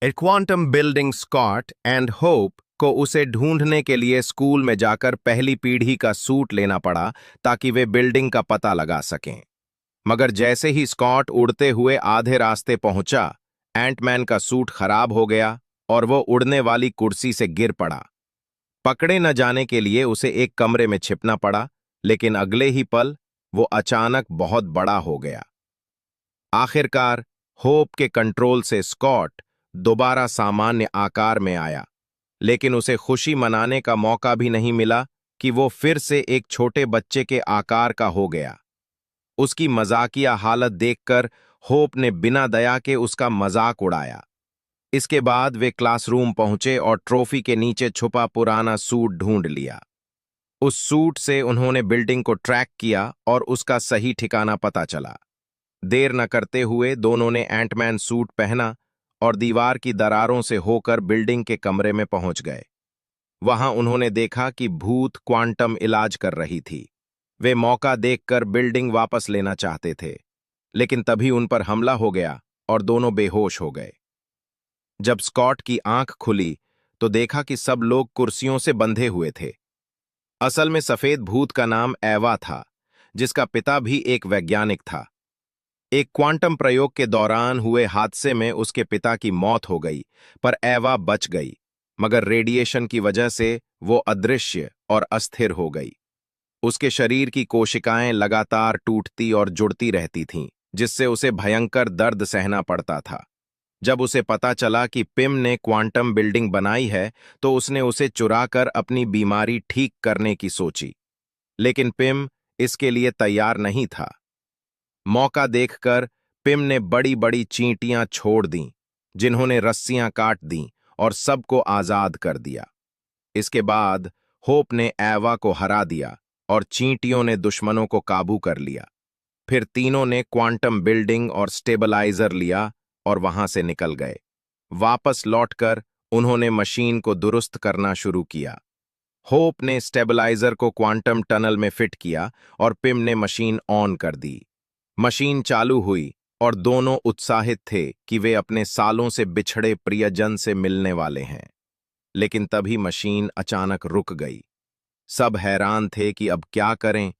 A quantum building Scott and Hope को उसे ढूंढने के लिए स्कूल में जाकर पहली पीढ़ी का सूट लेना पड़ा ताकि वे बिल्डिंग का पता लगा सकें। मगर जैसे ही स्कॉट उड़ते हुए आधे रास्ते पहुंचा, एंटमैन का सूट खराब हो गया और वो उड़ने वाली कुर्सी से गिर पड़ा। पकड़े न जाने के लिए उसे एक कमरे में छिपना पड़ा, लेकिन अगले ही पल वो अचानक बहुत बड़ा हो गया। आखिरकार होप के कंट्रोल से स्कॉट दोबारा सामान्य आकार में आया, लेकिन उसे खुशी मनाने का मौका भी नहीं मिला कि वो फिर से एक छोटे बच्चे के आकार का हो गया। उसकी मजाकिया हालत देखकर होप ने बिना दया के उसका मजाक उड़ाया। इसके बाद वे क्लासरूम पहुंचे और ट्रॉफी के नीचे छुपा पुराना सूट ढूंढ लिया। उस सूट से उन्होंने बिल्डिंग को ट्रैक किया और उसका सही ठिकाना पता चला। देर न करते हुए दोनों ने एंटमैन सूट पहना और दीवार की दरारों से होकर बिल्डिंग के कमरे में पहुंच गए। वहां उन्होंने देखा कि भूत क्वांटम इलाज कर रही थी। वे मौका देखकर बिल्डिंग वापस लेना चाहते थे, लेकिन तभी उन पर हमला हो गया और दोनों बेहोश हो गए। जब स्कॉट की आंख खुली तो देखा कि सब लोग कुर्सियों से बंधे हुए थे। असल में सफेद भूत का नाम एवा था, जिसका पिता भी एक वैज्ञानिक था। एक क्वांटम प्रयोग के दौरान हुए हादसे में उसके पिता की मौत हो गई, पर एवा बच गई, मगर रेडिएशन की वजह से वो अदृश्य और अस्थिर हो गई। उसके शरीर की कोशिकाएं लगातार टूटती और जुड़ती रहती थीं, जिससे उसे भयंकर दर्द सहना पड़ता था। जब उसे पता चला कि पिम ने क्वांटम बिल्डिंग बनाई है, तो उसने उसे चुराकर अपनी बीमारी ठीक करने की सोची, लेकिन पिम इसके लिए तैयार नहीं था। मौका देखकर पिम ने बड़ी बड़ी चींटियां छोड़ दीं, जिन्होंने रस्सियां काट दीं और सबको आजाद कर दिया। इसके बाद होप ने एवा को हरा दिया और चींटियों ने दुश्मनों को काबू कर लिया। फिर तीनों ने क्वांटम बिल्डिंग और स्टेबलाइजर लिया और वहां से निकल गए। वापस लौटकर उन्होंने मशीन को दुरुस्त करना शुरू किया। होप ने स्टेबलाइजर को क्वांटम टनल में फिट किया और पिम ने मशीन ऑन कर दी। मशीन चालू हुई और दोनों उत्साहित थे कि वे अपने सालों से बिछड़े प्रियजन से मिलने वाले हैं। लेकिन तभी मशीन अचानक रुक गई। सब हैरान थे कि अब क्या करें,